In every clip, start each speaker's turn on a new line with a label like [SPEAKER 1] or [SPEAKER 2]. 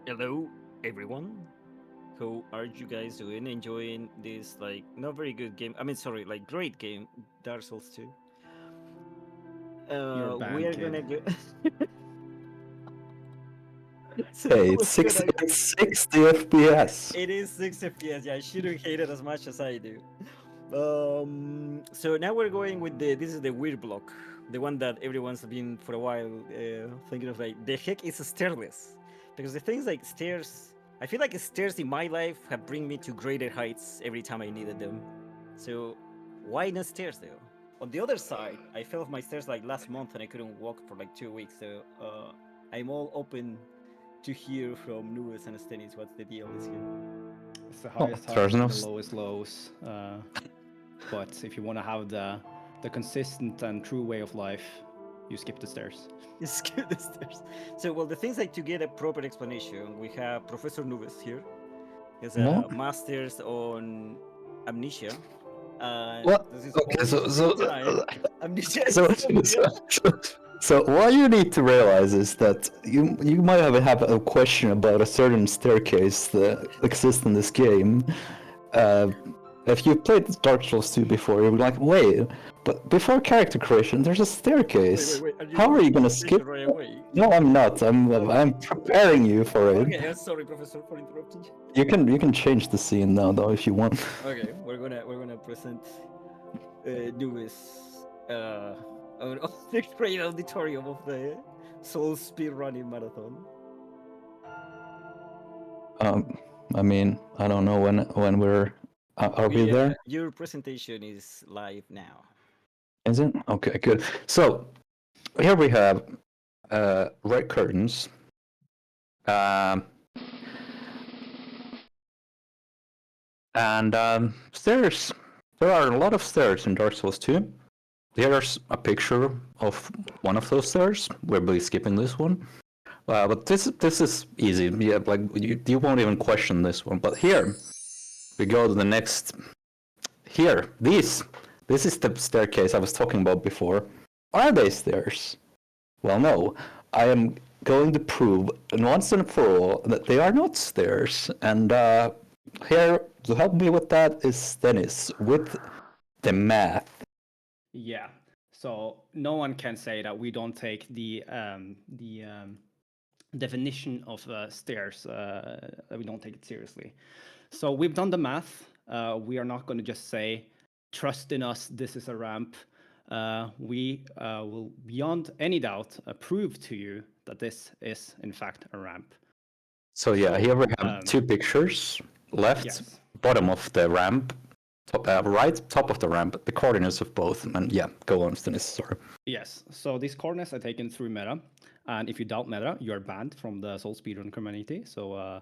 [SPEAKER 1] Hello, everyone. How are you guys doing? Enjoying this not very good game? I mean, sorry, great game, Dark Souls 2.
[SPEAKER 2] You're
[SPEAKER 1] We
[SPEAKER 2] banned,
[SPEAKER 1] are gonna
[SPEAKER 2] kid.
[SPEAKER 1] go. So
[SPEAKER 3] Hey,
[SPEAKER 1] we're gonna.
[SPEAKER 3] it's 60 FPS.
[SPEAKER 1] It is 6 FPS. Yeah, I shouldn't hate it as much as I do. So now we're going with this is the weird block, the one that everyone's been for a while thinking of. Like, the heck is a stairless? Because the things like stairs, I feel like stairs in my life have bring me to greater heights every time I needed them. So why not stairs though? On the other side, I fell off my stairs like last month and I couldn't walk for like 2 weeks. So I'm all open to hear from Noobest and Stennis what's the deal is here.
[SPEAKER 2] It's the
[SPEAKER 3] Oh,
[SPEAKER 2] highest
[SPEAKER 3] there's
[SPEAKER 2] highs
[SPEAKER 3] no.
[SPEAKER 2] and the lowest lows. But if you want to have the consistent and true way of life, you skip the stairs.
[SPEAKER 1] You skip the stairs. So, well, the things like to get a proper explanation, we have Professor Nubes here. He has a
[SPEAKER 3] What?
[SPEAKER 1] master's on amnesia.
[SPEAKER 3] What?
[SPEAKER 1] This is
[SPEAKER 3] Okay,
[SPEAKER 1] all in
[SPEAKER 3] so
[SPEAKER 1] his free
[SPEAKER 3] so
[SPEAKER 1] time. Amnesia
[SPEAKER 3] so
[SPEAKER 1] is
[SPEAKER 3] so,
[SPEAKER 1] real.
[SPEAKER 3] so what you need to realize is that you might have a question about a certain staircase that exists in this game. Uh, if you played Dark Souls 2 before, you'll be like, wait, but before character creation, there's a staircase.
[SPEAKER 1] Wait. Are you
[SPEAKER 3] How are
[SPEAKER 1] going
[SPEAKER 3] you
[SPEAKER 1] to the
[SPEAKER 3] gonna
[SPEAKER 1] station
[SPEAKER 3] skip?
[SPEAKER 1] right away?
[SPEAKER 3] No, I'm not.
[SPEAKER 1] Okay.
[SPEAKER 3] I'm preparing you for it.
[SPEAKER 1] Okay, sorry, Professor, for interrupting you.
[SPEAKER 3] You can change the scene now though if you want.
[SPEAKER 1] Okay, we're gonna present Nubes on the great auditorium of the Soul Speedrunning Marathon.
[SPEAKER 3] Um, I mean, I don't know when we're. Are we there?
[SPEAKER 1] Your presentation is live now.
[SPEAKER 3] Is it? Okay, good. So here we have red curtains. Um, and stairs. There are a lot of stairs in Dark Souls 2. Here's a picture of one of those stairs. We'll be skipping this one. But this is easy. Yeah, like you won't even question this one. But here we go to the next. Here, this is the staircase I was talking about before. Are they stairs? Well, no. I am going to prove once and for all that they are not stairs. And here to help me with that is Stennis with the math.
[SPEAKER 2] Yeah. So no one can say that we don't take the definition of stairs. That we don't take it seriously. So we've done the math. We are not going to just say, "Trust in us. This is a ramp." We will, beyond any doubt, prove to you that this is in fact a ramp.
[SPEAKER 3] So yeah, here we have two pictures. Left,
[SPEAKER 2] Yes.
[SPEAKER 3] bottom of the ramp. Right, top of the ramp. The coordinates of both. And yeah, go on, Stennis. Sorry.
[SPEAKER 2] Yes. So these coordinates are taken through meta, and if you doubt meta, you are banned from the Soul Speedrun community. So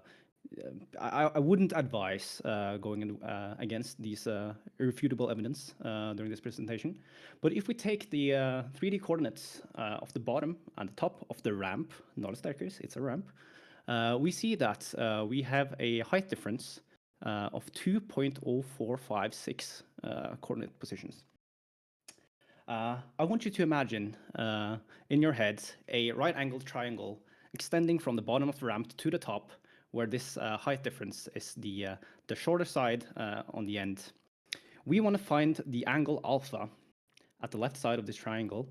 [SPEAKER 2] I wouldn't advise going against these irrefutable evidence during this presentation. But if we take the 3D coordinates of the bottom and the top of the ramp, not a staircase, it's a ramp, we see that we have a height difference of 2.0456 coordinate positions. I want you to imagine in your head a right-angled triangle extending from the bottom of the ramp to the top, where this height difference is the shorter side on the end. We want to find the angle alpha at the left side of this triangle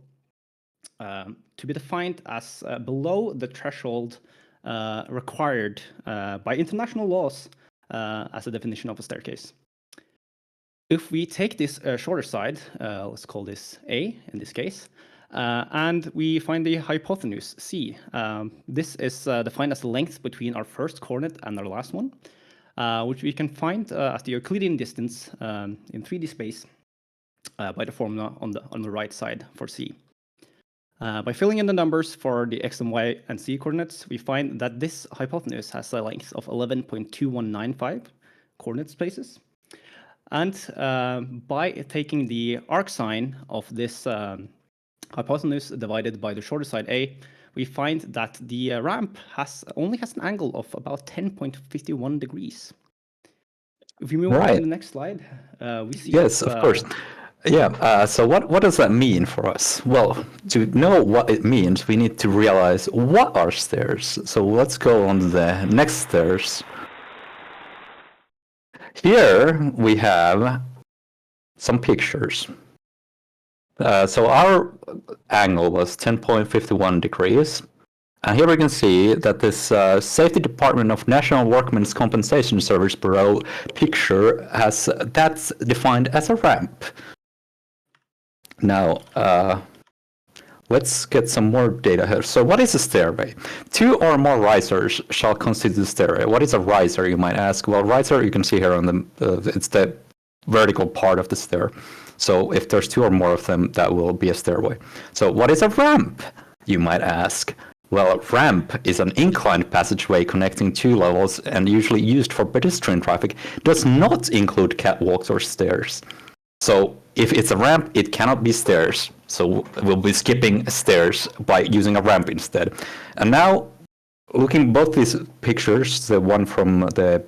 [SPEAKER 2] to be defined as below the threshold required by international laws as a definition of a staircase. If we take this shorter side, let's call this A in this case, and we find the hypotenuse C. This is defined as the length between our first coordinate and our last one, which we can find as the Euclidean distance in 3D space by the formula on the right side for C. By filling in the numbers for the x and y and z coordinates, we find that this hypotenuse has a length of 11.2195 coordinate spaces. And by taking the arcsine of this hypotenuse divided by the shorter side A, we find that the ramp only has an angle of about 10.51 degrees. If we move on to the next slide, we see
[SPEAKER 3] Yes, of course. Yeah, so what does that mean for us? Well, to know what it means, we need to realize what are stairs. So let's go on to the next stairs. Here we have some pictures. So our angle was 10.51 degrees. And here we can see that this Safety Department of National Workmen's Compensation Service Bureau picture has that's defined as a ramp. Now, let's get some more data here. So what is a stairway? 2 or more risers shall constitute a stairway. What is a riser, you might ask? Well, riser, you can see here on the, it's the vertical part of the stair. So if there's 2 or more of them, that will be a stairway. So what is a ramp, you might ask? Well, a ramp is an inclined passageway connecting 2 levels and usually used for pedestrian traffic. Does not include catwalks or stairs. So if it's a ramp, it cannot be stairs. So we'll be skipping stairs by using a ramp instead. And now, looking both these pictures, the one from the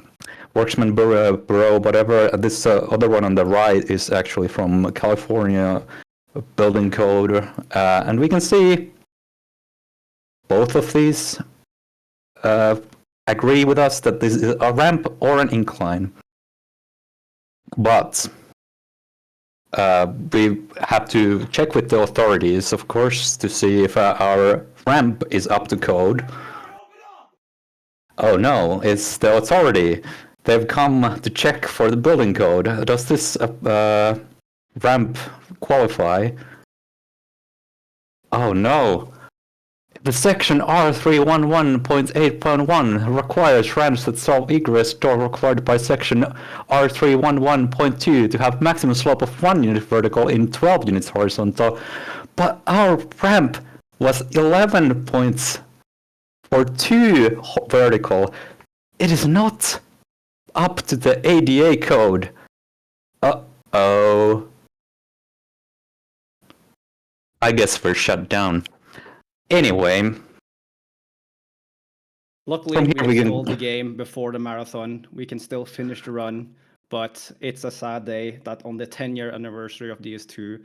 [SPEAKER 3] Workman Bureau, whatever, this other one on the right is actually from California Building Code. And we can see both of these agree with us that this is a ramp or an incline. But we have to check with the authorities, of course, to see if our ramp is up to code. Oh no, it's the authority. They've come to check for the building code. Does this ramp qualify? Oh no. The section R311.8.1 requires ramps that solve egress door required by section R311.2 to have maximum slope of 1 unit vertical in 12 units horizontal. But our ramp was 11.42 vertical. It is not up to the ADA code. Uh-oh. I guess we're shut down. Anyway.
[SPEAKER 2] Luckily, we installed the game before the marathon. We can still finish the run, but it's a sad day that on the 10-year anniversary of DS2,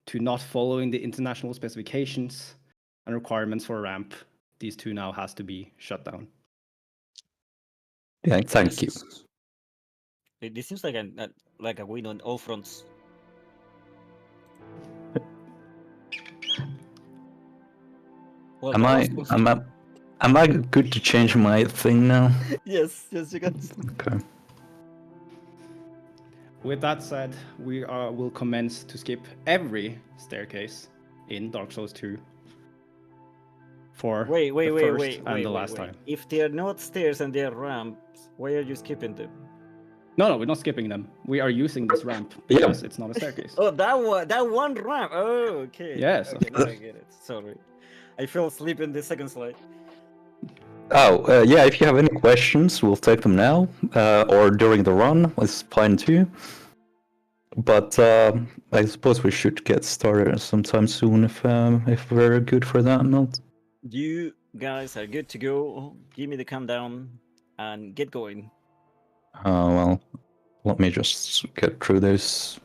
[SPEAKER 2] to not following the international specifications and requirements for a ramp, DS2 now has to be shut down.
[SPEAKER 3] Yeah, thank you.
[SPEAKER 1] This seems like a win on all fronts. Well,
[SPEAKER 3] am I good to change my thing now?
[SPEAKER 1] yes, you can.
[SPEAKER 3] Okay.
[SPEAKER 2] With that said, we will commence to skip every staircase in Dark Souls 2 for the first and the last time.
[SPEAKER 1] If they are not stairs and they are ramps, why are you skipping them?
[SPEAKER 2] No, we're not skipping them. We are using this ramp because it's not a staircase.
[SPEAKER 1] Oh, that one ramp. Oh, okay.
[SPEAKER 2] Yes.
[SPEAKER 1] Okay, now I get it. Sorry. I fell asleep in the second slide.
[SPEAKER 3] Oh, yeah, if you have any questions, we'll take them now, or during the run, it's fine too. But I suppose we should get started sometime soon if we're good for that, not?
[SPEAKER 1] You guys are good to go. Give me the countdown and get going.
[SPEAKER 3] Well, let me just get through those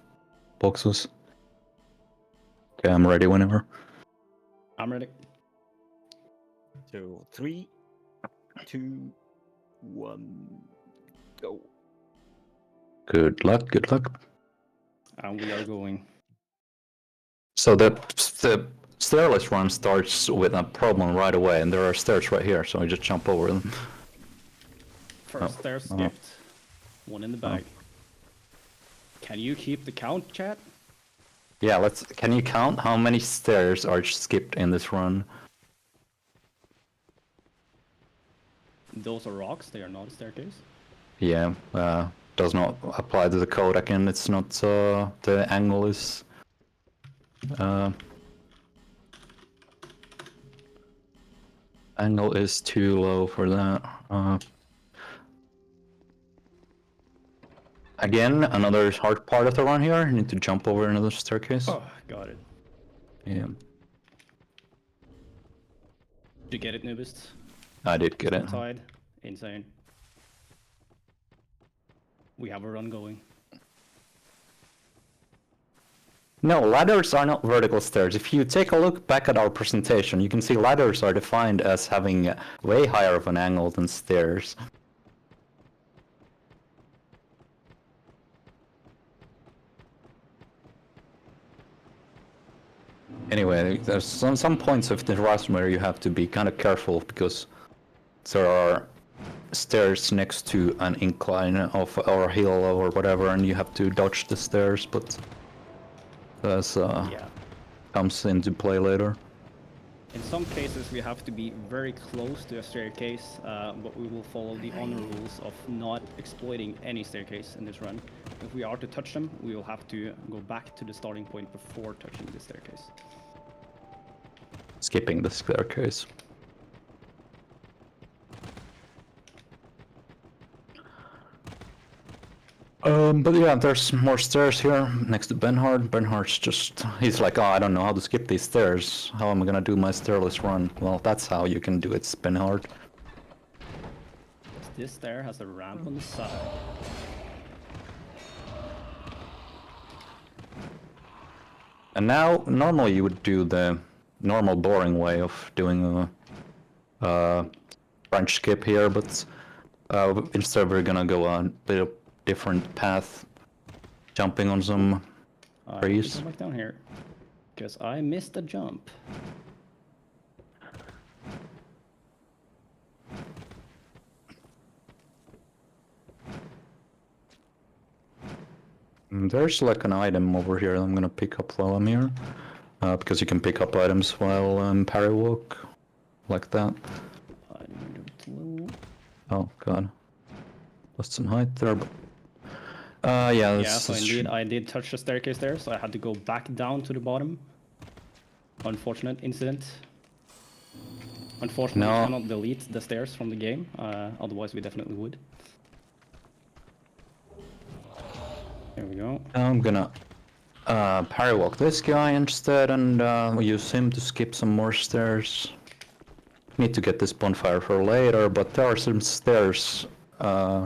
[SPEAKER 3] boxes. Okay, I'm ready whenever.
[SPEAKER 2] I'm ready.
[SPEAKER 1] So 3, 2, 1, go.
[SPEAKER 3] Good luck, good luck.
[SPEAKER 2] And we are going.
[SPEAKER 3] So the stairless run starts with a problem right away, and there are stairs right here, so I just jump over them.
[SPEAKER 2] First stairs skipped. One in the bag. Can you keep the count, chat?
[SPEAKER 3] Yeah, can you count how many stairs are skipped in this run?
[SPEAKER 2] Those are rocks, they are not a staircase.
[SPEAKER 3] Yeah, does not apply to the code again. It's not, the angle is... Angle is too low for that. Again, another hard part of the run here. You need to jump over another staircase.
[SPEAKER 2] Oh, got it.
[SPEAKER 3] Yeah.
[SPEAKER 2] Did you get it, Noobest?
[SPEAKER 3] I did get it.
[SPEAKER 2] Inside. Insane. We have a run going.
[SPEAKER 3] No, ladders are not vertical stairs. If you take a look back at our presentation, you can see ladders are defined as having way higher of an angle than stairs. Anyway, there's some points of the run where you have to be kind of careful because there are stairs next to an incline of or a hill or whatever, and you have to dodge the stairs, but that's
[SPEAKER 2] Yeah.
[SPEAKER 3] comes into play later.
[SPEAKER 2] In some cases, we have to be very close to a staircase, but we will follow the honor rules of not exploiting any staircase in this run. If we are to touch them, we will have to go back to the starting point before touching the staircase.
[SPEAKER 3] Skipping the staircase. But yeah, there's more stairs here next to Benhard. Benhard's just, he's like, oh, I don't know how to skip these stairs. How am I gonna do my stairless run? Well, that's how you can do it, Benhard.
[SPEAKER 2] This stair has a ramp on the side.
[SPEAKER 3] And now, normally you would do the normal boring way of doing a French skip here, but instead we're gonna go a bit of different path, jumping on some trees.
[SPEAKER 2] Go back down here, because I missed a jump.
[SPEAKER 3] There's like an item over here I'm gonna pick up while I'm here, because you can pick up items while parry walk, like that. Oh god, lost some height there, but yeah.
[SPEAKER 2] Yeah, so indeed I did touch the staircase there, so I had to go back down to the bottom. Unfortunate incident. Unfortunately,
[SPEAKER 3] No.
[SPEAKER 2] we cannot delete the stairs from the game, otherwise we definitely would. There we go.
[SPEAKER 3] I'm gonna parry walk this guy instead and use him to skip some more stairs. Need to get this bonfire for later, but there are some stairs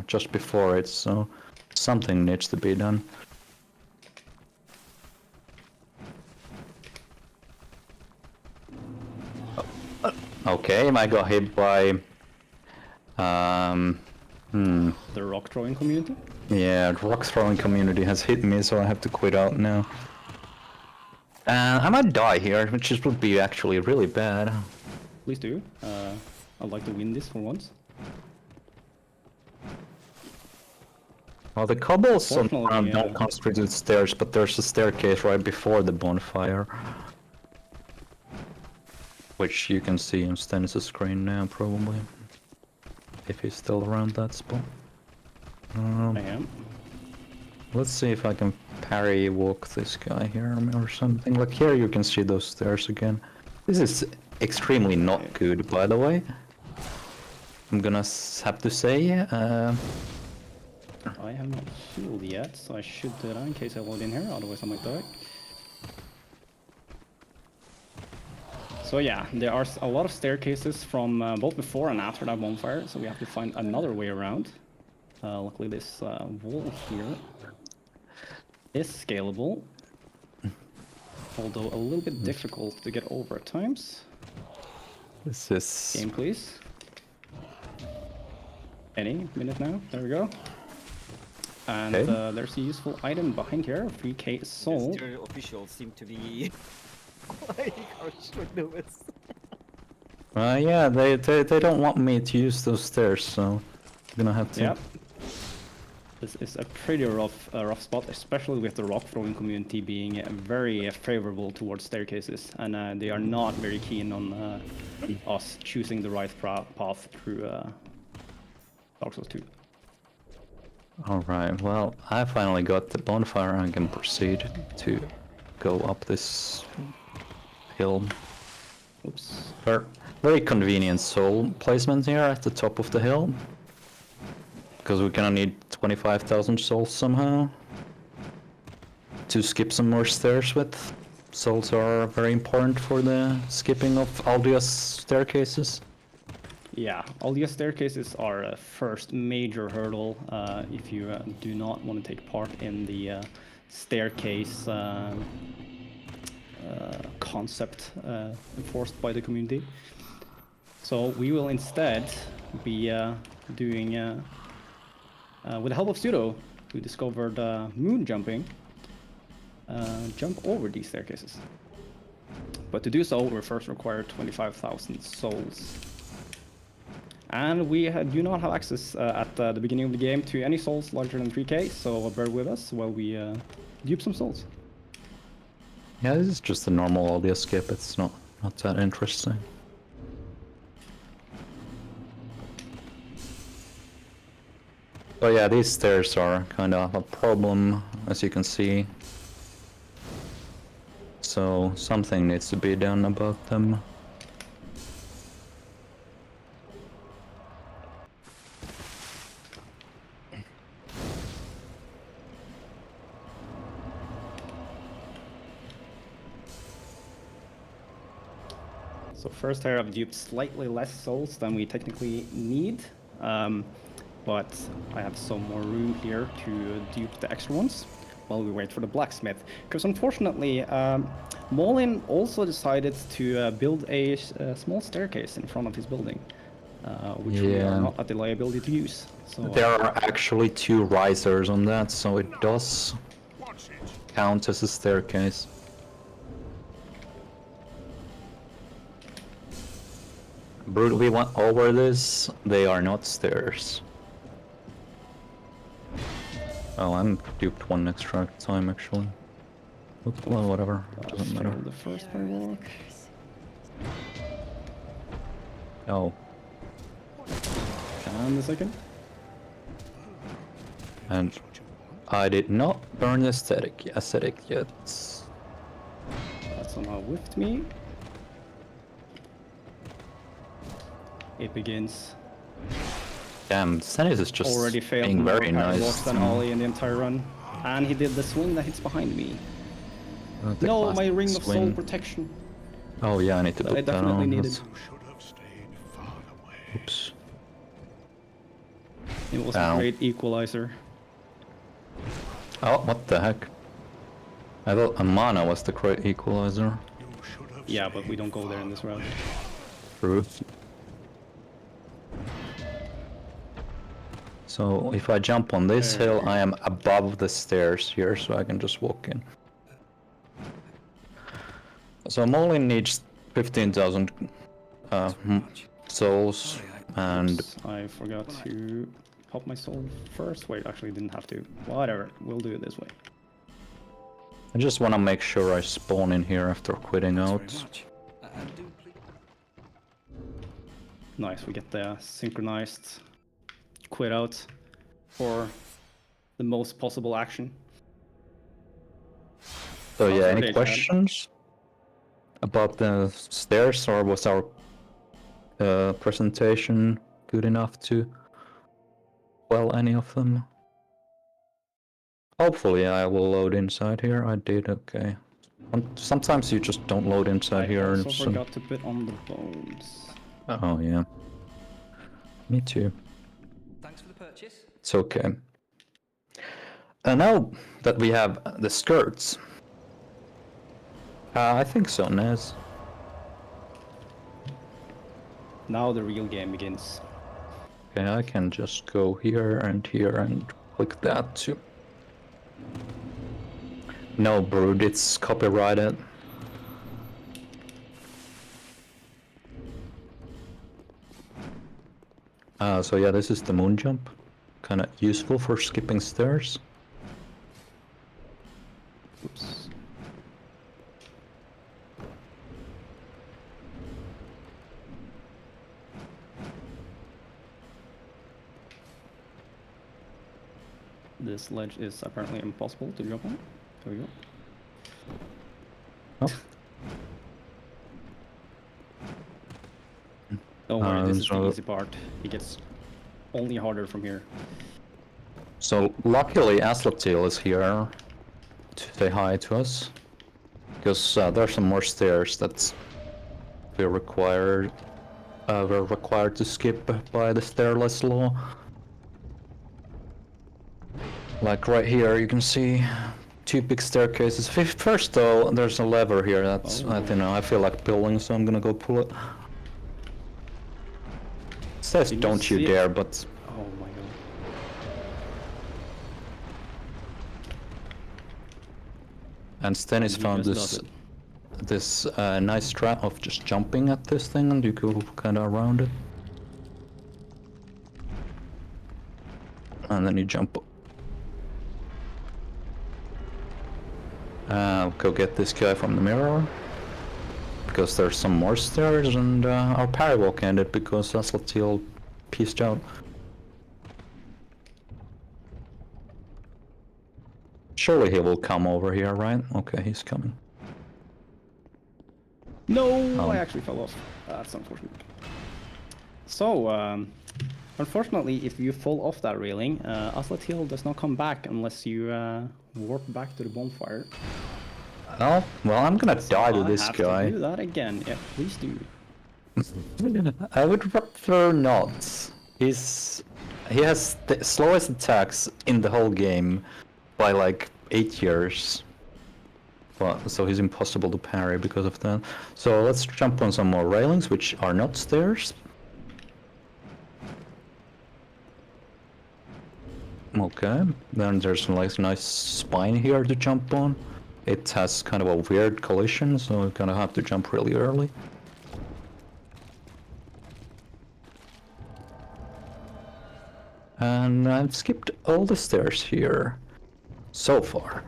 [SPEAKER 3] just before it, so something needs to be done. Okay, I got hit by
[SPEAKER 2] The rock throwing community.
[SPEAKER 3] yeah, the rock throwing community has hit me, so I have to quit out now. I might die here, which would be actually really bad.
[SPEAKER 2] Please do. I'd like to win this for once.
[SPEAKER 3] Well, the cobbles on
[SPEAKER 2] Fortunately,
[SPEAKER 3] ground don't constitute stairs, but there's a staircase right before the bonfire. Which you can see on Stennis' screen now, probably. If he's still around that spot.
[SPEAKER 2] I am.
[SPEAKER 3] Let's see if I can parry walk this guy here or something. Like here you can see those stairs again. This is extremely not good, by the way. I'm gonna have to say.
[SPEAKER 2] I have not healed yet, so I should do that in case I load in here, otherwise I might die. So yeah, there are a lot of staircases from both before and after that bonfire, so we have to find another way around. Luckily this wall here is scalable, although a little bit difficult to get over at times.
[SPEAKER 3] This is...
[SPEAKER 2] Game please. Any minute now, there we go. And
[SPEAKER 3] Okay.
[SPEAKER 2] there's a useful item behind here, 3k soul.
[SPEAKER 1] The officials seem to be quite harsh with Noobest.
[SPEAKER 3] yeah, they don't want me to use those stairs, so I'm gonna have to...
[SPEAKER 2] Yep. This is a pretty rough spot, especially with the rock throwing community being very favorable towards staircases, and they are not very keen on us choosing the right path through Dark Souls 2.
[SPEAKER 3] Alright, well, I finally got the bonfire and I can proceed to go up this hill.
[SPEAKER 2] Oops.
[SPEAKER 3] Very convenient soul placement here at the top of the hill. Because we're gonna need 25,000 souls somehow to skip some more stairs with. Souls are very important for the skipping of Aldia's staircases.
[SPEAKER 2] Yeah, all these staircases are a first major hurdle if you do not want to take part in the staircase concept enforced by the community. So we will instead be doing, with the help of Pseudo, who discovered moon jumping, jump over these staircases. But to do so, we first require 25,000 souls. And we do not have access at the beginning of the game to any souls larger than 3k, so bear with us while we dupe some souls.
[SPEAKER 3] Yeah, this is just a normal audio skip. It's not that interesting. But yeah, these stairs are kind of a problem, as you can see. So something needs to be done about them.
[SPEAKER 2] So first here I've duped slightly less souls than we technically need, but I have some more room here to dupe the extra ones while we wait for the blacksmith. Because unfortunately, Molin also decided to build a small staircase in front of his building, which we are not at the liability to use. So,
[SPEAKER 3] There are actually 2 risers on that, so it does count as a staircase. Brood, we went over this. They are not stairs. Oh, I'm duped 1 extra time actually. Well, whatever. Doesn't matter.
[SPEAKER 2] the first part.
[SPEAKER 3] Oh,
[SPEAKER 2] And the second.
[SPEAKER 3] and I did not burn the aesthetic yet.
[SPEAKER 2] That somehow whiffed me. It begins.
[SPEAKER 3] Damn, Stennis is just
[SPEAKER 2] Already failed
[SPEAKER 3] being
[SPEAKER 2] more
[SPEAKER 3] very
[SPEAKER 2] lost
[SPEAKER 3] nice.
[SPEAKER 2] than Ollie in the entire run. And he did the swing that hits behind me.
[SPEAKER 3] The
[SPEAKER 2] No, my
[SPEAKER 3] classic
[SPEAKER 2] ring of soul
[SPEAKER 3] swing.
[SPEAKER 2] protection.
[SPEAKER 3] Oh yeah, I need to
[SPEAKER 2] That I
[SPEAKER 3] put that
[SPEAKER 2] definitely
[SPEAKER 3] on.
[SPEAKER 2] needed.
[SPEAKER 3] That's- Oops.
[SPEAKER 2] It was
[SPEAKER 3] Ow.
[SPEAKER 2] a great equalizer.
[SPEAKER 3] Oh, what the heck? I thought Amana was the great equalizer.
[SPEAKER 2] Yeah, but we don't go there in this route.
[SPEAKER 3] Truth. So if I jump on this hill, I am above the stairs here, so I can just walk in. So Molin needs 15,000 souls, and
[SPEAKER 2] Oops, I forgot to pop my soul first. Wait, actually didn't have to. Whatever, we'll do it this way.
[SPEAKER 3] I just want to make sure I spawn in here after quitting out.
[SPEAKER 2] Nice, we get the synchronized quit out for the most possible action.
[SPEAKER 3] So yeah, any
[SPEAKER 2] Okay,
[SPEAKER 3] questions about the stairs, or was our presentation good enough to quell any of them? Hopefully I will load inside here. I did, okay. Sometimes you just don't load inside here.
[SPEAKER 2] I also
[SPEAKER 3] so-
[SPEAKER 2] forgot to put on the bones.
[SPEAKER 3] Oh yeah. Me too.
[SPEAKER 4] Thanks for the purchase.
[SPEAKER 3] It's okay. And now that we have the skirts, I think so, Nez.
[SPEAKER 2] Now the real game begins.
[SPEAKER 3] Okay, I can just go here and click that too. No, Brood, it's copyrighted. So yeah, this is the moon jump. Kind of useful for skipping stairs.
[SPEAKER 2] Oops. This ledge is apparently impossible to jump on. There we go.
[SPEAKER 3] Oh.
[SPEAKER 2] Don't worry, this is the
[SPEAKER 3] so-
[SPEAKER 2] easy part. It gets only harder from here.
[SPEAKER 3] So luckily Aslatil is here to say hi to us, because there's some more stairs that we're required to skip by the stairless law. Like right here, you can see two big staircases. First though, there's a lever here that's, I don't know, I feel like pulling, so I'm gonna go pull it. It says
[SPEAKER 2] Can you
[SPEAKER 3] don't you
[SPEAKER 2] see it?
[SPEAKER 3] dare, but
[SPEAKER 2] Oh my god.
[SPEAKER 3] and Stennis
[SPEAKER 2] He
[SPEAKER 3] found
[SPEAKER 2] just
[SPEAKER 3] this
[SPEAKER 2] does it.
[SPEAKER 3] nice strat of just jumping at this thing and you go kind of around it. And then you jump. Go get this guy from the mirror. Because there's some more stairs and our parry walk ended because Aslatiel pieced out. Surely he will come over here, right? Okay, he's coming.
[SPEAKER 2] No, I actually fell off. That's unfortunate. So, unfortunately, if you fall off that railing, Aslatiel does not come back unless you warp back to the bonfire.
[SPEAKER 3] Oh, well, I'm gonna die to
[SPEAKER 2] I
[SPEAKER 3] this
[SPEAKER 2] have
[SPEAKER 3] guy.
[SPEAKER 2] to do that again. Yeah, please do.
[SPEAKER 3] I would prefer not. He has the slowest attacks in the whole game by like 8 years. Well, so he's impossible to parry because of that. So let's jump on some more railings, which are not stairs. Okay, then there's like a nice spine here to jump on. It has kind of a weird collision, so you're gonna have to jump really early. And I've skipped all the stairs here so far.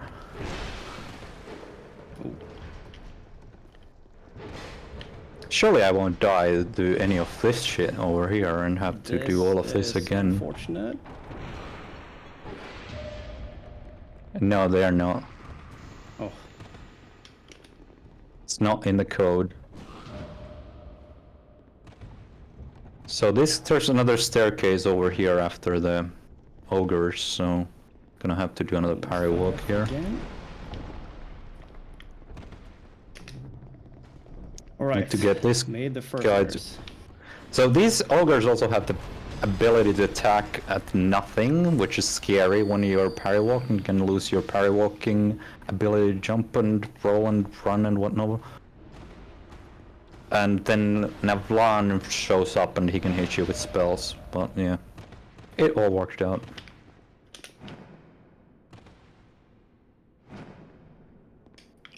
[SPEAKER 3] Surely I won't die to any of this shit over here and have to do all of this
[SPEAKER 2] is
[SPEAKER 3] again.
[SPEAKER 2] Unfortunate.
[SPEAKER 3] No, they are not.
[SPEAKER 2] Oh,
[SPEAKER 3] It's not in the code. So there's another staircase over here after the ogres, so gonna have to do another parry walk here.
[SPEAKER 2] again. All right.
[SPEAKER 3] Need to get this
[SPEAKER 2] Made the first
[SPEAKER 3] guy
[SPEAKER 2] verse.
[SPEAKER 3] So these ogres also have the ability to attack at nothing, which is scary when you're parry walking. You can lose your parry walking ability to jump and roll and run and whatnot. And then Navlan shows up and he can hit you with spells, but yeah. It all worked out.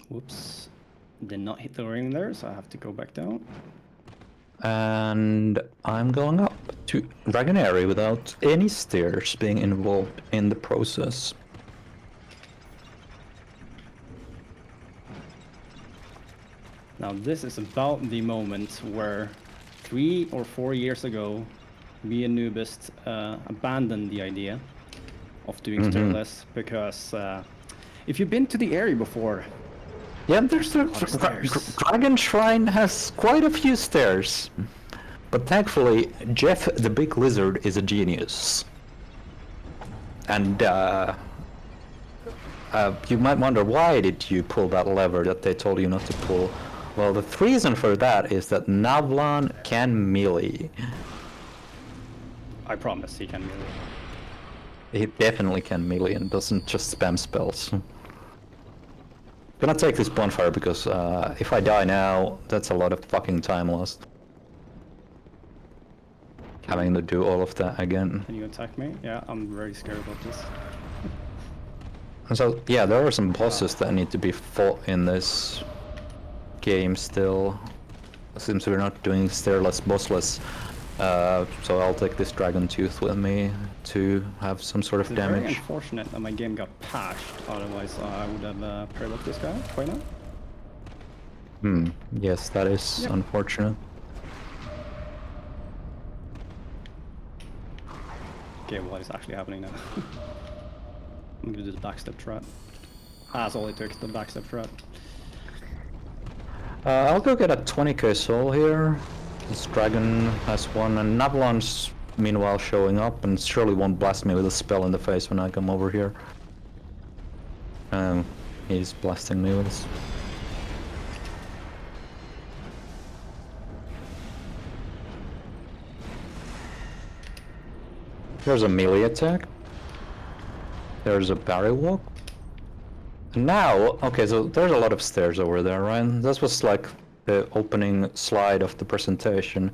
[SPEAKER 2] Whoops. Did not hit the ring there, so I have to go back down.
[SPEAKER 3] And I'm going up to Dragonary without any stairs being involved in the process.
[SPEAKER 2] Now this is about the moment where 3 or 4 years ago, me and Noobest abandoned the idea of doing stairless because if you've been to the area before,
[SPEAKER 3] Yeah, there's the Dragon Shrine has quite a few stairs. But thankfully, Jeff the Big Lizard is a genius. And you might wonder, why did you pull that lever that they told you not to pull? Well, the reason for that is that Navlan can melee.
[SPEAKER 2] I promise he can melee.
[SPEAKER 3] He definitely can melee and doesn't just spam spells. Gonna take this bonfire because if I die now, that's a lot of fucking time lost. Having to do all of that again.
[SPEAKER 2] Can you attack me? Yeah, I'm very scared about this.
[SPEAKER 3] And so, yeah, there are some bosses that need to be fought in this game still. Since we're not doing stairless, bossless. So I'll take this dragon tooth with me to have some sort of
[SPEAKER 2] It's very
[SPEAKER 3] damage.
[SPEAKER 2] unfortunate that my game got patched, otherwise I would have parry-walked this guy by now.
[SPEAKER 3] Yes, that is
[SPEAKER 2] Yep.
[SPEAKER 3] unfortunate.
[SPEAKER 2] Okay, what is actually happening now? I'm gonna do the backstep trap. That's all it took, the backstep trap.
[SPEAKER 3] I'll go get a 20k soul here. This dragon has one, and Navlan's meanwhile showing up, and surely won't blast me with a spell in the face when I come over here. He's blasting me with this. There's a melee attack. There's a parry walk. Now, okay, so there's a lot of stairs over there, right? This was like the opening slide of the presentation,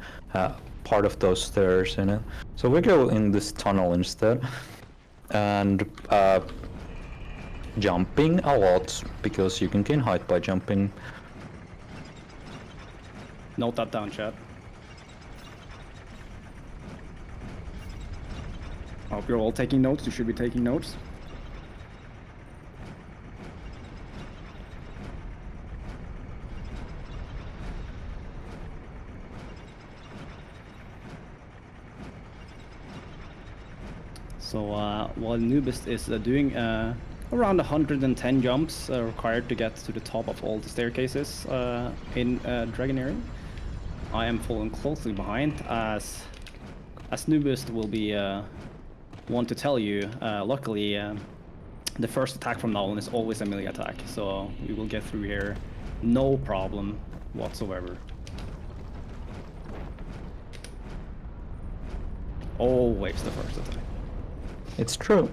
[SPEAKER 3] part of those stairs in it. So we go in this tunnel instead, and jumping a lot, because you can gain height by jumping.
[SPEAKER 2] Note that down, chat. I hope you're all taking notes. You should be taking notes. So while Noobest is doing around 110 jumps required to get to the top of all the staircases in Dragonary, I am following closely behind as Noobest will be one to tell you. Luckily, the first attack from now on is always a melee attack, so we will get through here no problem whatsoever. Always the first attack.
[SPEAKER 3] It's true.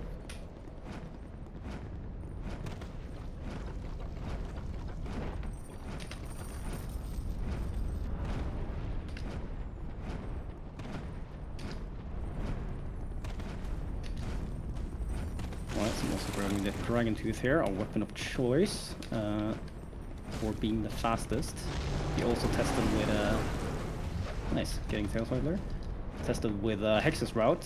[SPEAKER 2] Alright, so I'm also grabbing the Dragon Tooth here, our weapon of choice for being the fastest. We also tested with nice, getting tail swipe there. Tested with Hex's route,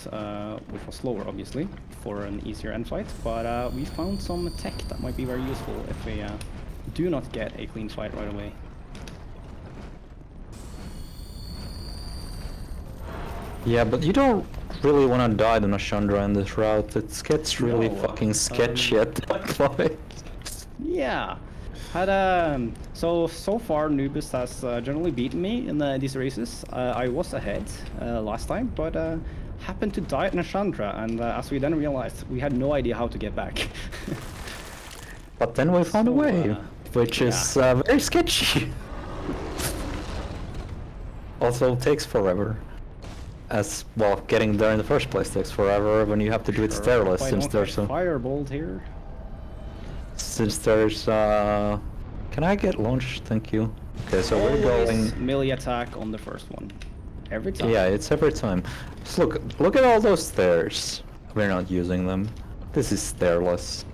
[SPEAKER 2] which was slower obviously, for an easier end fight, but we found some tech that might be very useful if we do not get a clean fight right away.
[SPEAKER 3] Yeah, but you don't really want to die to Nashandra in this route. It gets really
[SPEAKER 2] No,
[SPEAKER 3] fucking sketchy at that point.
[SPEAKER 2] Yeah. Had so far Noobest has generally beaten me in these races. I was ahead last time, but happened to die at Nashandra, and as we then realized, we had no idea how to get back.
[SPEAKER 3] But then we found a
[SPEAKER 2] So,
[SPEAKER 3] way, which is very sketchy. Also takes forever. As well, getting there in the first place takes forever when you have to do it stairless, since there's a
[SPEAKER 2] firebolt here.
[SPEAKER 3] since there's can I get launched? Thank you. Okay, so we're
[SPEAKER 2] Always
[SPEAKER 3] going.
[SPEAKER 2] melee attack on the first one. Every time.
[SPEAKER 3] Yeah, it's every time. So look at all those stairs. We're not using them. This is stairless.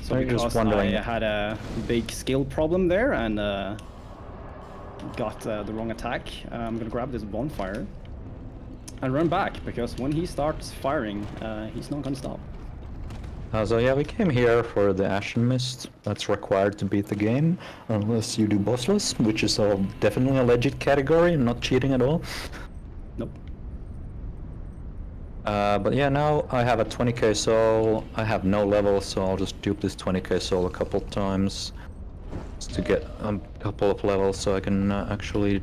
[SPEAKER 2] So
[SPEAKER 3] I'm just
[SPEAKER 2] because
[SPEAKER 3] wondering.
[SPEAKER 2] I had a big skill problem there and got the wrong attack, I'm gonna grab this bonfire and run back, because when he starts firing, he's not gonna stop.
[SPEAKER 3] So yeah, we came here for the Ashen Mist. That's required to beat the game, unless you do bossless, which is definitely a legit category, not cheating at all.
[SPEAKER 2] Nope.
[SPEAKER 3] But yeah, now I have a 20k soul. I have no level, so I'll just dupe this 20k soul a couple times just to get a couple of levels, so I can actually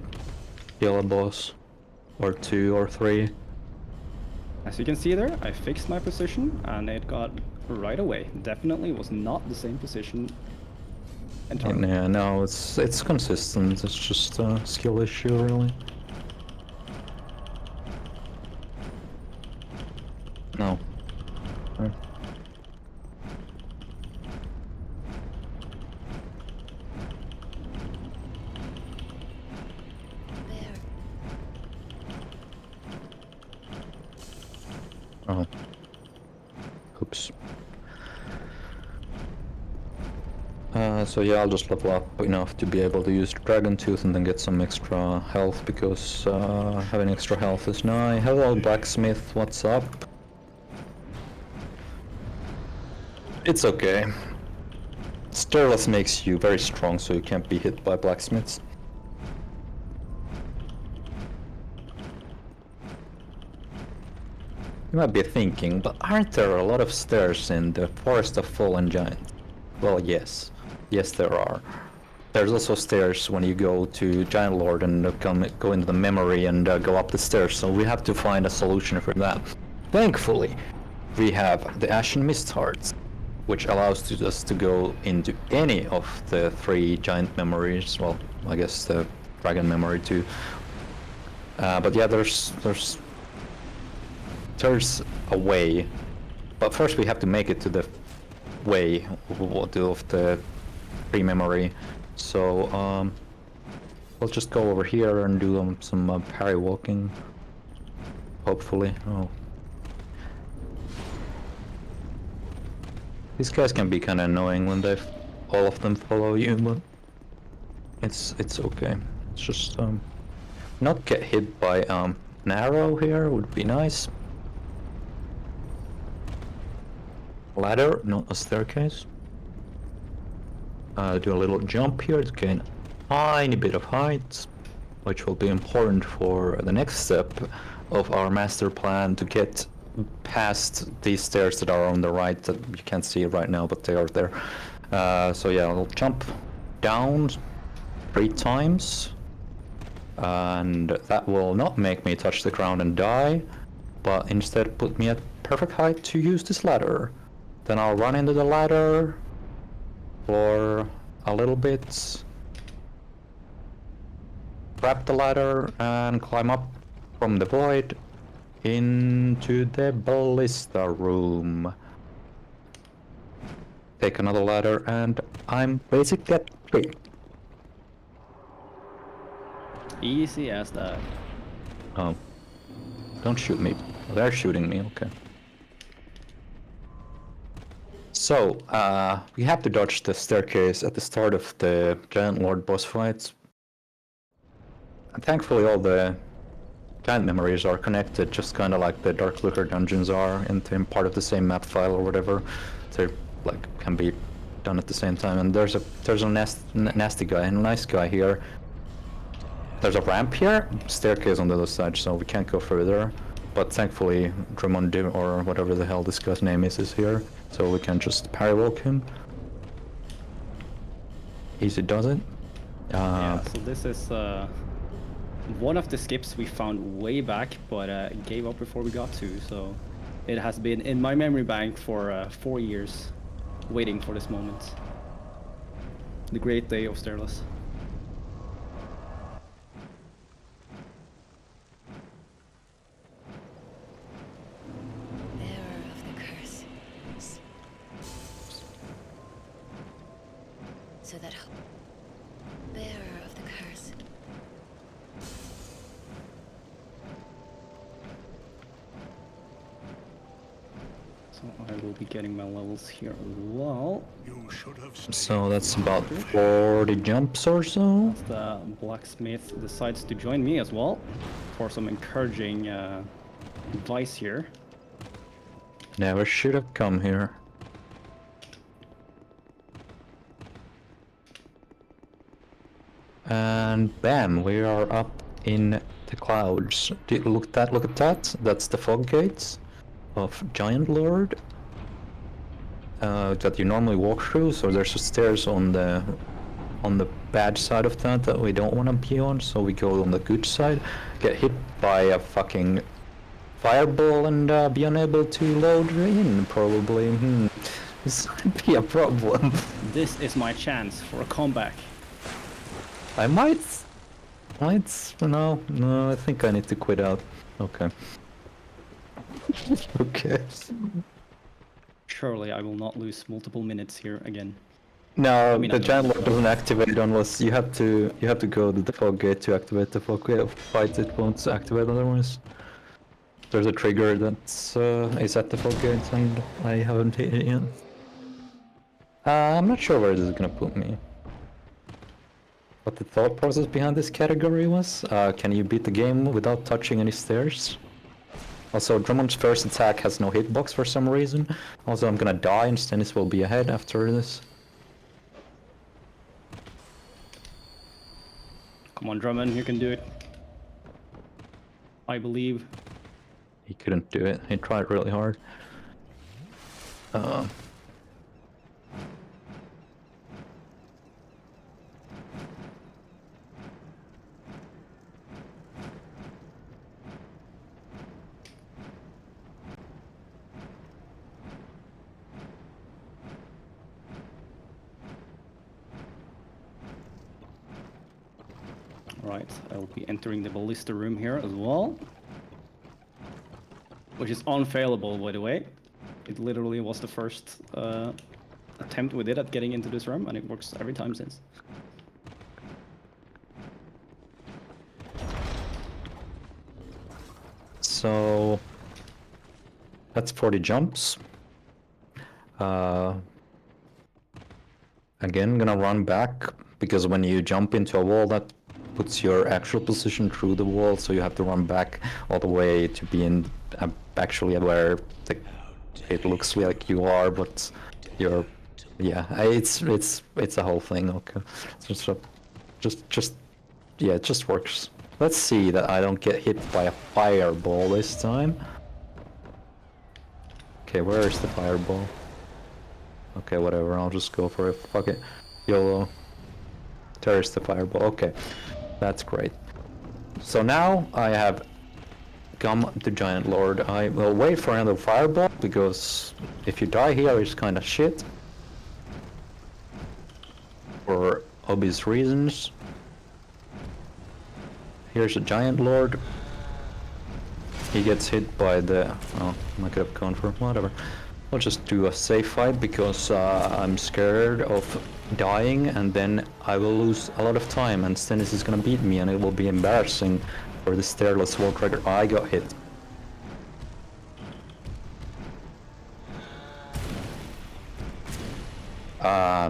[SPEAKER 3] kill a boss, or 2 or 3.
[SPEAKER 2] As you can see there, I fixed my position and it got right away. Definitely was not the same position entirely.
[SPEAKER 3] Yeah, no, it's consistent. It's just a skill issue, really. No. Right. Oh. Oops. So yeah, I'll just level up enough to be able to use Dragon Tooth and then get some extra health, because having extra health is nice. Hello, Blacksmith, what's up? It's okay. Stairless makes you very strong, so you can't be hit by blacksmiths. You might be thinking, but aren't there a lot of stairs in the Forest of Fallen Giants? Well, yes. Yes, there are. There's also stairs when you go to Giant Lord and go into the memory and go up the stairs, so we have to find a solution for that. Thankfully, we have the Ashen Mist Hearts, which allows us to go into any of the 3 giant memories. Well, I guess the dragon memory too. But yeah, there's a way But first we have to make it to the way of the pre-memory. So we'll just go over here and do some parry walking. Hopefully. Oh. These guys can be kind of annoying when all of them follow you, but it's okay. It's just not get hit by an arrow here would be nice. Ladder, not a staircase. Do a little jump here to gain a tiny bit of height, which will be important for the next step of our master plan to get past these stairs that are on the right that you can't see right now, but they are there. So yeah, I'll jump down 3 times, and that will not make me touch the ground and die, but instead put me at perfect height to use this ladder. Then I'll run into the ladder for a little bit, grab the ladder and climb up from the void into the ballista room. Take another ladder and I'm basically at 3.
[SPEAKER 2] Easy as that.
[SPEAKER 3] Oh. Don't shoot me. They're shooting me, okay. So, we have to dodge the staircase at the start of the Giant Lord boss fights. And thankfully all the giant memories are connected, just kind of like the Dark Looker dungeons are, in part of the same map file or whatever. They like can be done at the same time. And there's a nasty guy and a nice guy here. There's a ramp here, staircase on the other side, so we can't go further. But thankfully, Drummond or whatever the hell this guy's name is here, so we can just parry walk him. Easy does it.
[SPEAKER 2] Yeah, so this is one of the skips we found way back, but gave up before we got to. So it has been in my memory bank for 4 years, waiting for this moment. The great day of Stairless.
[SPEAKER 5] So that bearer of the curse.
[SPEAKER 2] So I will be getting my levels here as well.
[SPEAKER 3] So that's about 40 jumps or so.
[SPEAKER 2] The blacksmith decides to join me as well for some encouraging advice here.
[SPEAKER 3] Never should have come here. And bam, we are up in the clouds. Look at that. That's the fog gates of Giant Lord that you normally walk through. So there's stairs on the bad side of that we don't want to be on. So we go on the good side, get hit by a fucking fireball and be unable to load in. Probably. This might be a problem.
[SPEAKER 2] This is my chance for a comeback.
[SPEAKER 3] I might, no, I think I need to quit out. Okay. Okay.
[SPEAKER 2] Surely I will not lose multiple minutes here again.
[SPEAKER 3] No,
[SPEAKER 2] I mean,
[SPEAKER 3] the Giant Lord doesn't activate unless you have to go to the fog gate to activate the fog gate. Fight it won't activate otherwise. There's a trigger that's is at the fog gate and I haven't hit it yet. I'm not sure where this is gonna put me. What the thought process behind this category was? Can you beat the game without touching any stairs? Also, Drummond's first attack has no hitbox for some reason. Also, I'm gonna die and Stennis will be ahead after this.
[SPEAKER 2] Come on, Drummond, you can do it. I believe.
[SPEAKER 3] He couldn't do it. He tried really hard.
[SPEAKER 2] Right, I'll be entering the ballista room here as well. Which is unfailable, by the way. It literally was the first attempt we did at getting into this room, and it works every time since.
[SPEAKER 3] So that's 40 jumps. Again, gonna run back because when you jump into a wall, that puts your actual position through the wall, so you have to run back all the way to be in actually where it looks like you are, but you're, yeah, it's a whole thing. Okay, so just yeah, it just works. Let's see that I don't get hit by a fireball this time. Okay, where is the fireball? Okay, whatever, I'll just go for it. Fuck it. YOLO. There's the fireball. Okay, that's great. So now I have come to Giant Lord. I will wait for another fireball, because if you die here, it's kind of shit. For obvious reasons. Here's a Giant Lord. He gets hit by the... Oh, I could have gone for whatever. I'll just do a safe fight because I'm scared of dying, and then I will lose a lot of time, and Stennis is gonna beat me, and it will be embarrassing for the Stairless wall tracker. I got hit.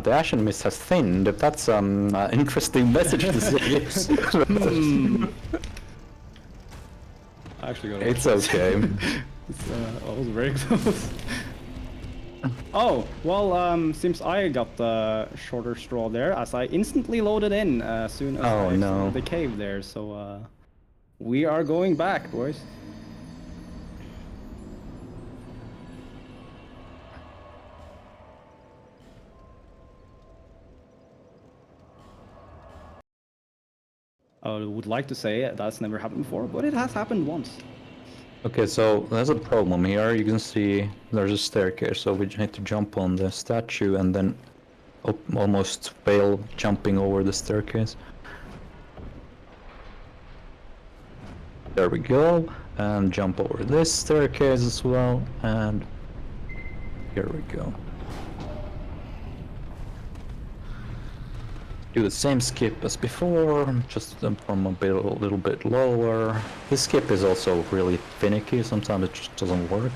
[SPEAKER 3] The Ashen Mist has thinned. That's an interesting message to say.
[SPEAKER 2] I actually got
[SPEAKER 3] It's okay.
[SPEAKER 2] I was very close. Oh, well, seems I got the shorter straw there, as I instantly loaded in as soon as I exited the cave there, so we are going back, boys. I would like to say that's never happened before, but it has happened once.
[SPEAKER 3] Okay, so there's a problem here. You can see there's a staircase, so we need to jump on the statue and then almost fail jumping over the staircase. There we go, and jump over this staircase as well, and here we go. Do the same skip as before, just from a little bit lower. This skip is also really finicky, sometimes it just doesn't work.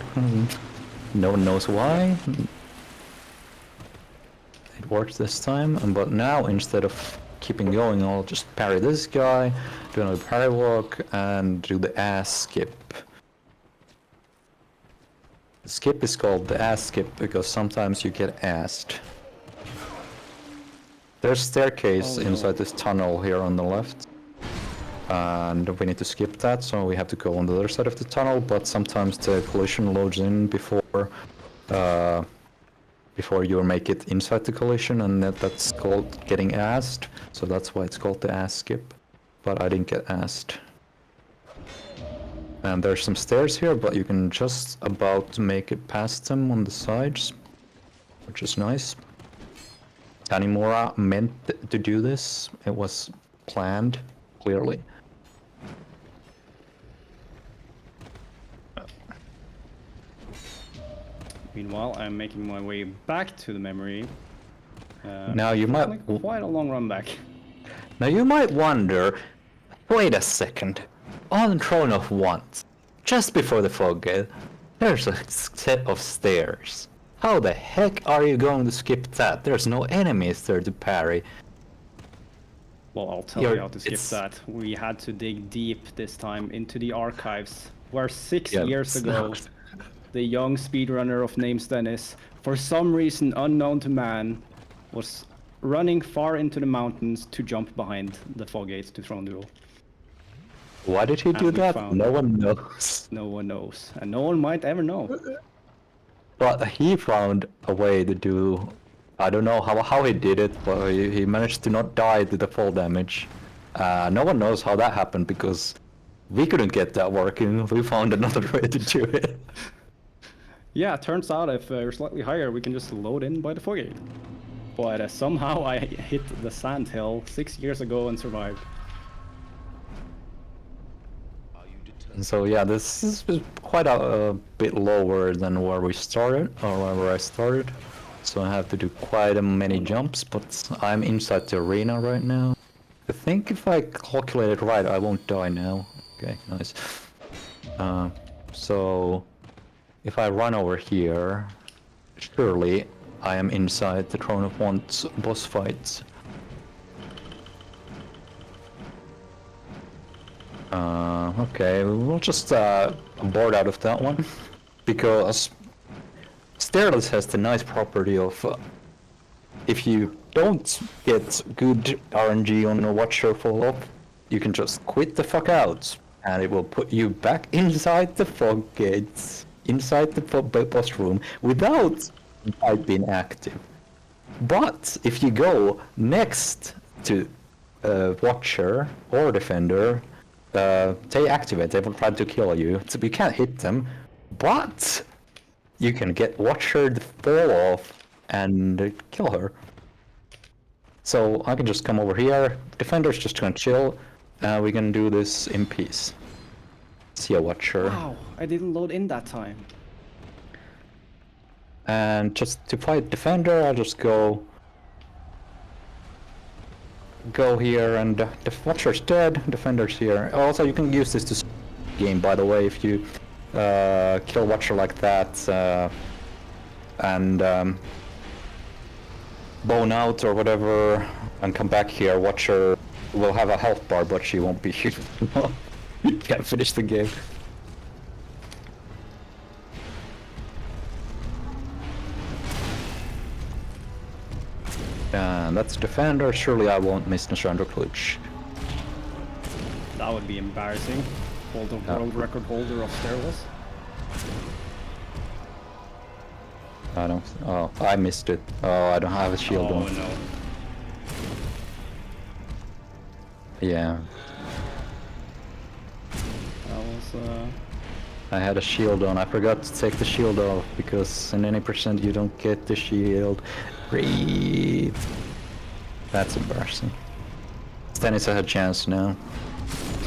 [SPEAKER 3] No one knows why. It works this time, but now instead of keeping going, I'll just parry this guy, do another parry walk, and do the ass skip. The skip is called the ass skip because sometimes you get assed. There's a staircase inside this tunnel here on the left, and we need to skip that, so we have to go on the other side of the tunnel, but sometimes the collision loads in before you make it inside the collision, and that's called getting assed, so that's why it's called the ass skip, but I didn't get assed. And there's some stairs here, but you can just about make it past them on the sides, which is nice. Tanimura meant to do this. It was planned, clearly.
[SPEAKER 2] Meanwhile, I'm making my way back to the memory.
[SPEAKER 3] Now you might...
[SPEAKER 2] Quite a long run back.
[SPEAKER 3] Now you might wonder, wait a second. On Throne of Wands, just before the fog gate, there's a set of stairs. How the heck are you going to skip that? There's no enemies there to parry.
[SPEAKER 2] Well, I'll tell you how to skip that. We had to dig deep this time into the archives, where 6 years ago, the young speedrunner of name Stennis, for some reason unknown to man, was running far into the mountains to jump behind the fog gates to Throne Duel.
[SPEAKER 3] Why did he do that? No one knows.
[SPEAKER 2] No one knows, and no one might ever know.
[SPEAKER 3] But he found a way to do... I don't know how he did it, but he managed to not die to the fall damage. No one knows how that happened, because we couldn't get that working. We found another way to do it.
[SPEAKER 2] Yeah, it turns out if you're slightly higher, we can just load in by the fog gate. But somehow I hit the sand hill 6 years ago and survived.
[SPEAKER 3] So yeah, this is quite a bit lower than where we started, or where I started. So I have to do quite a many jumps, but I'm inside the arena right now. I think if I calculate it right, I won't die now. Okay, nice. So if I run over here, surely I am inside the Throne of Want's boss fight. Okay, we'll just board out of that one, because Stairless has the nice property of if you don't get good RNG on a Watcher follow-up, you can just quit the fuck out, and it will put you back inside the fog gates, inside the boss room, without it being active. But if you go next to Watcher or Defender, they activate, they will try to kill you. So you can't hit them, but you can get Watcher to fall off and kill her. So I can just come over here, Defender's just gonna chill, we can do this in peace. See a Watcher.
[SPEAKER 2] Wow, I didn't load in that time.
[SPEAKER 3] And just to fight Defender, I'll just go here, and the Watcher's dead, Defender's here. Also, you can use this to game, by the way, if you kill Watcher like that, and bone out or whatever, and come back here, Watcher will have a health bar, but she won't be here. You can't finish the game. And that's Defender, surely I won't miss Nashandra Klitsch.
[SPEAKER 2] That would be embarrassing. Hold the world record holder of Stairless.
[SPEAKER 3] I don't... oh, I missed it. Oh, I don't have a shield
[SPEAKER 2] Oh
[SPEAKER 3] on.
[SPEAKER 2] no.
[SPEAKER 3] Yeah,
[SPEAKER 2] That was
[SPEAKER 3] I had a shield on. I forgot to take the shield off, because in any percent you don't get the shield. Breathe. That's embarrassing. Stennis has a chance now.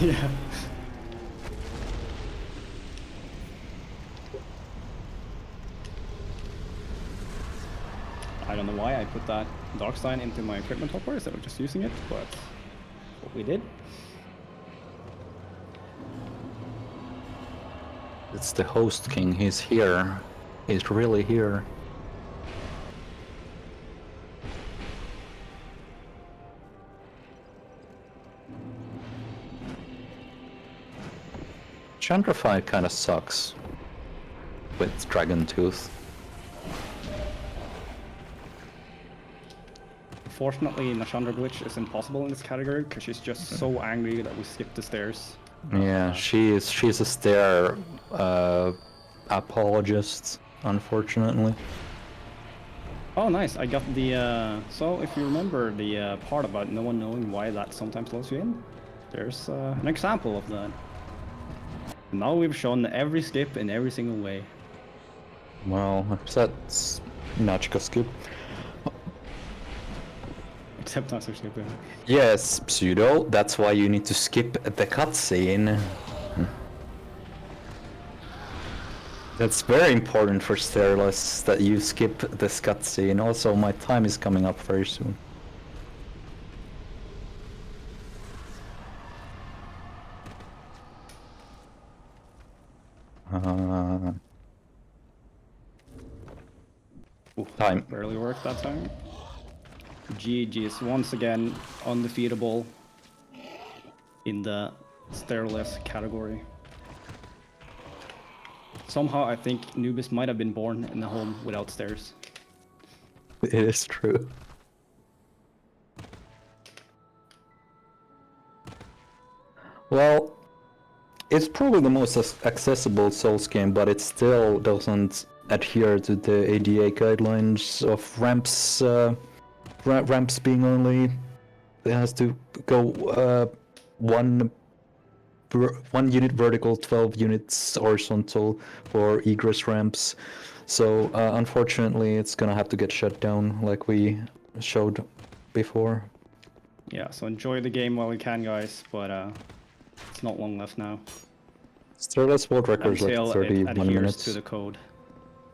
[SPEAKER 2] yeah. I don't know why I put that dark sign into my equipment hopper instead of just using it, but what we did.
[SPEAKER 3] It's the host king, he's here. He's really here. Gentrify kinda sucks with Dragon Tooth.
[SPEAKER 2] Fortunately, Nashandra Glitch is impossible in this category because she's just so angry that we skipped the stairs.
[SPEAKER 3] Yeah, she's a stair apologist, unfortunately.
[SPEAKER 2] Oh, nice. I got the, so if you remember the part about no one knowing why that sometimes slows you in, there's an example of that. Now we've shown every skip in every single way.
[SPEAKER 3] Well, that's Nachika skip.
[SPEAKER 2] Except not such skipping.
[SPEAKER 3] Yes, Pseudo, that's why you need to skip the cutscene. That's very important for Stairless, that you skip this cutscene. Also, my time is coming up very soon. Time.
[SPEAKER 2] Barely worked that time. GG's once again undefeatable in the Stairless category. Somehow I think Noobest might have been born in a home without stairs.
[SPEAKER 3] It is true. Well, it's probably the most accessible Souls game, but it still doesn't adhere to the ADA guidelines of ramps. Ramps being only, it has to go one unit vertical, 12 units horizontal for egress ramps. So unfortunately, it's gonna have to get shut down, like we showed before.
[SPEAKER 2] Yeah, so enjoy the game while you can, guys, but it's not long left now.
[SPEAKER 3] Stairless world record is like
[SPEAKER 2] until it
[SPEAKER 3] 31
[SPEAKER 2] adheres
[SPEAKER 3] minutes.
[SPEAKER 2] to the code.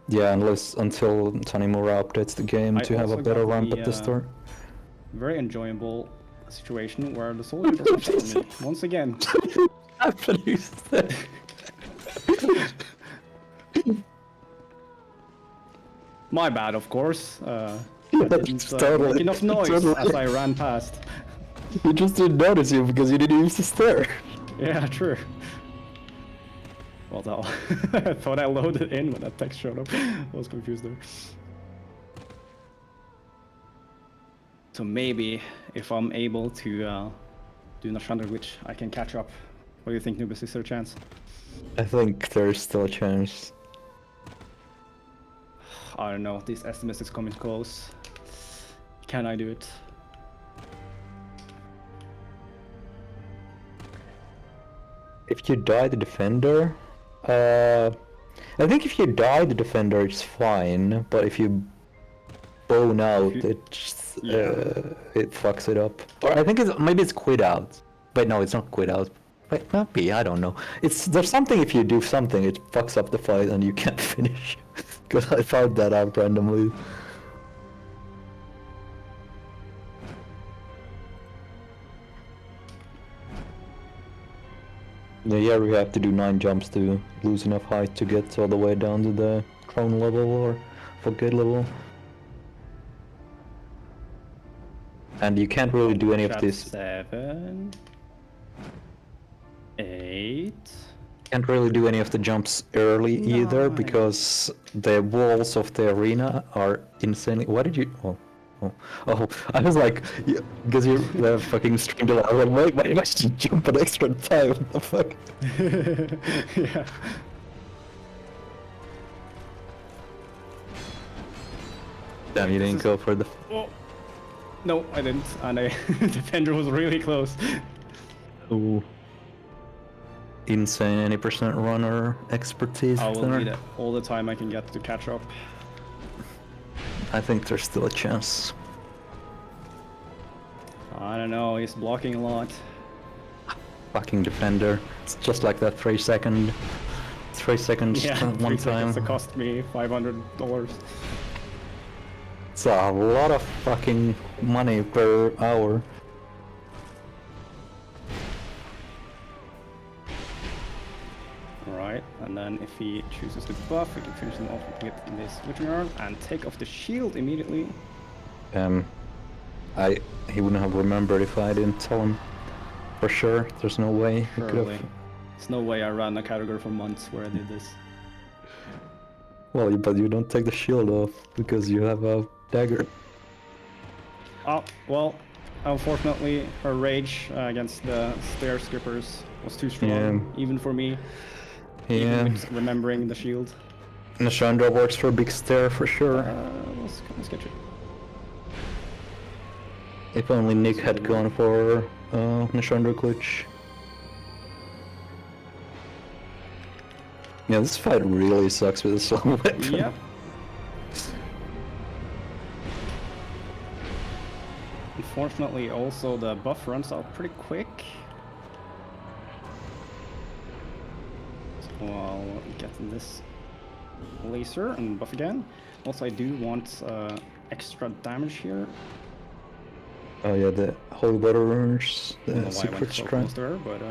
[SPEAKER 3] Yeah, until Tanimura updates the game
[SPEAKER 2] I
[SPEAKER 3] to have a
[SPEAKER 2] also
[SPEAKER 3] better
[SPEAKER 2] got
[SPEAKER 3] ramp
[SPEAKER 2] the,
[SPEAKER 3] at the start.
[SPEAKER 2] Very enjoyable situation where the soldier doesn't follow me once again.
[SPEAKER 3] Japanese thing.
[SPEAKER 2] My bad, of course. I
[SPEAKER 3] Yeah,
[SPEAKER 2] didn't
[SPEAKER 3] totally,
[SPEAKER 2] make enough noise
[SPEAKER 3] totally.
[SPEAKER 2] as I ran past.
[SPEAKER 3] He just didn't notice you because you didn't use the stair.
[SPEAKER 2] Yeah, true. Well, no. I thought I loaded in when that text showed up. I was confused there. So maybe if I'm able to do Nashandra glitch, I can catch up. What do you think, Noobest? Is there a chance?
[SPEAKER 3] I think there's still a chance.
[SPEAKER 2] I don't know. This estimate is coming close. Can I do it?
[SPEAKER 3] If you die the defender, I think if you die the defender, it's fine. But if you bone out, it fucks it up. Or I think maybe it's quit out. But no, it's not quit out. Wait, maybe, I don't know. There's something if you do something, it fucks up the fight and you can't finish. Because I found that out randomly. Yeah, we have to do 9 jumps to lose enough height to get all the way down to the crown level or forget level. And you can't really do any of this.
[SPEAKER 2] 7, 8.
[SPEAKER 3] Can't really do any of the jumps early either
[SPEAKER 2] 9.
[SPEAKER 3] because the walls of the arena are insanely. What did you? Oh! I was like, because you fucking streamed a lot. I was like, why must you jump an extra time? What the fuck?
[SPEAKER 2] Yeah.
[SPEAKER 3] Damn, you didn't go for the.
[SPEAKER 2] Oh. No, I didn't, and I defender was really close.
[SPEAKER 3] Ooh. Insane any percent runner expertise
[SPEAKER 2] I will
[SPEAKER 3] there.
[SPEAKER 2] need it all the time I can get to catch up.
[SPEAKER 3] I think there's still a chance.
[SPEAKER 2] I don't know, he's blocking a lot.
[SPEAKER 3] Fucking defender. It's just like that 3 seconds
[SPEAKER 2] Yeah, 3
[SPEAKER 3] one
[SPEAKER 2] seconds
[SPEAKER 3] time.
[SPEAKER 2] it cost me $500.
[SPEAKER 3] It's a lot of fucking money per hour.
[SPEAKER 2] Alright, and then if he chooses to buff, we can finish him off with this switching arm and take off the shield immediately.
[SPEAKER 3] He wouldn't have remembered if I didn't tell him. For sure, there's no way he could
[SPEAKER 2] Surely.
[SPEAKER 3] have.
[SPEAKER 2] There's no way I ran a category for months where I did this.
[SPEAKER 3] Well, but you don't take the shield off because you have a dagger.
[SPEAKER 2] Oh, well, unfortunately, her rage against the stair skippers was too strong,
[SPEAKER 3] Yeah.
[SPEAKER 2] even for me,
[SPEAKER 3] Yeah.
[SPEAKER 2] even with remembering the shield.
[SPEAKER 3] Nashandra works for a big stair for sure.
[SPEAKER 2] Was kind of sketchy.
[SPEAKER 3] If only Nick had gone for Nashandra glitch. Yeah, this fight really sucks with the soul weapon.
[SPEAKER 2] Yep. Unfortunately, also the buff runs out pretty quick. So I'll get this laser and buff again. Also, I do want extra damage here.
[SPEAKER 3] Oh yeah, the holy water runners,
[SPEAKER 2] I don't know
[SPEAKER 3] the
[SPEAKER 2] why I went
[SPEAKER 3] secret
[SPEAKER 2] so
[SPEAKER 3] strength.
[SPEAKER 2] close there, but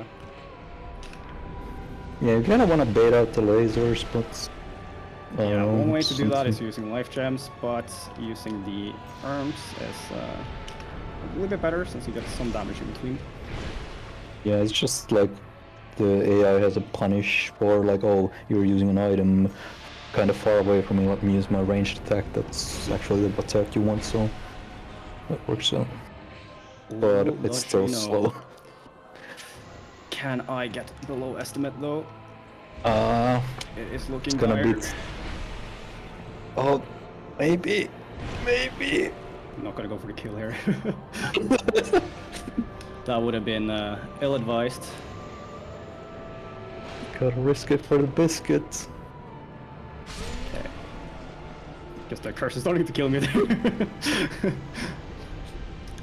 [SPEAKER 3] Yeah, you kinda wanna bait out the lasers, but...
[SPEAKER 2] yeah, one way to do that is
[SPEAKER 3] something-
[SPEAKER 2] using life gems, but using the arms is a little bit better since you get some damage in between.
[SPEAKER 3] Yeah, it's just like the AI has a punish for like, oh, you're using an item kind of far away from me, let me use my ranged attack, that's actually the attack you want, so that works out. But
[SPEAKER 2] Little
[SPEAKER 3] it's
[SPEAKER 2] does
[SPEAKER 3] still
[SPEAKER 2] she know.
[SPEAKER 3] slow.
[SPEAKER 2] Can I get below estimate though? It is looking
[SPEAKER 3] It's gonna
[SPEAKER 2] dire.
[SPEAKER 3] be... Oh, maybe.
[SPEAKER 2] I'm not gonna go for the kill here. That would have been ill-advised.
[SPEAKER 3] Gotta risk it for the biscuit.
[SPEAKER 2] Okay. Guess that curse is starting to kill me there.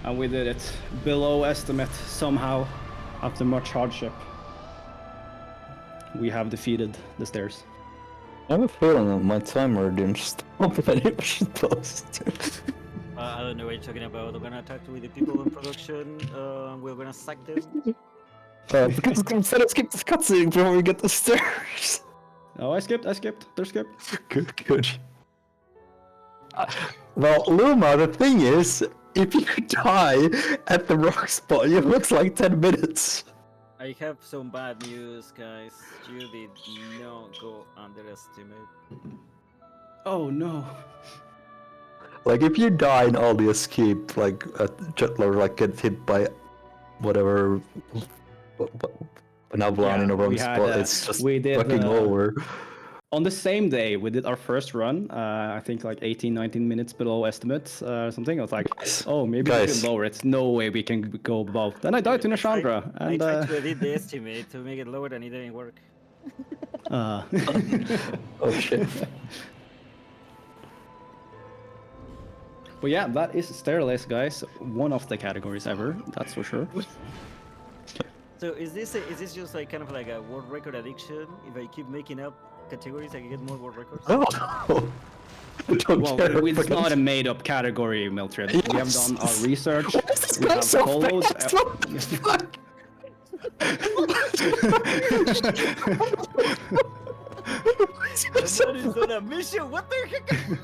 [SPEAKER 2] And we did it below estimate somehow after much hardship. we have defeated the stairs.
[SPEAKER 3] I have a feeling that my timer didn't stop when it was supposed to.
[SPEAKER 1] I don't know what you're talking about. We're gonna talk with the people in production. We're gonna sack them.
[SPEAKER 3] Because instead of skip this cutscene before we get the stairs.
[SPEAKER 2] Oh, I skipped. They're skipped.
[SPEAKER 3] Good. Well, Luma, the thing is, if you die at the wrong spot, it looks like 10 minutes.
[SPEAKER 1] I have some bad news, guys. You did not go underestimate.
[SPEAKER 2] Oh no.
[SPEAKER 3] Like, if you die in all the escape, like, or like get hit by whatever, an Avalon in a wrong
[SPEAKER 2] we had,
[SPEAKER 3] spot, it's just
[SPEAKER 2] we did,
[SPEAKER 3] fucking over.
[SPEAKER 2] On the same day, we did our first run. I think like 18-19 minutes below estimates or something. I was like, oh, maybe we
[SPEAKER 3] Guys.
[SPEAKER 2] can lower it. No way we can go above. Then I died to Nashandra.
[SPEAKER 1] I
[SPEAKER 2] And
[SPEAKER 1] tried to edit the estimate to make it lower and it didn't work.
[SPEAKER 3] Oh shit.
[SPEAKER 2] But yeah, that is Stairless, guys. One of the categories ever, that's for sure.
[SPEAKER 1] So is this just like kind of like a world record addiction? If I keep making up categories, I can get more world records.
[SPEAKER 3] Oh, I don't
[SPEAKER 2] Well,
[SPEAKER 3] care.
[SPEAKER 2] it's not a made-up category, Mildred. We have
[SPEAKER 3] Yes.
[SPEAKER 2] done our research.
[SPEAKER 3] Why is this
[SPEAKER 2] We
[SPEAKER 3] guy
[SPEAKER 2] have
[SPEAKER 3] so
[SPEAKER 2] followed.
[SPEAKER 3] fast? What the fuck?
[SPEAKER 1] That is on a mission. What the heck?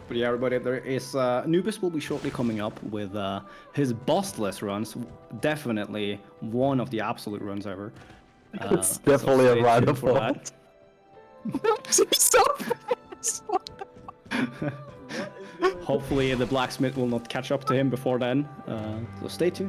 [SPEAKER 2] But yeah, everybody, there is Noobest will be shortly coming up with his bossless runs. Definitely one of the absolute runs ever.
[SPEAKER 3] It's
[SPEAKER 2] So
[SPEAKER 3] definitely
[SPEAKER 2] stay
[SPEAKER 3] a random
[SPEAKER 2] tuned for
[SPEAKER 3] fault. He's so fast.
[SPEAKER 2] Hopefully, the blacksmith will not catch up to him before then. So stay tuned.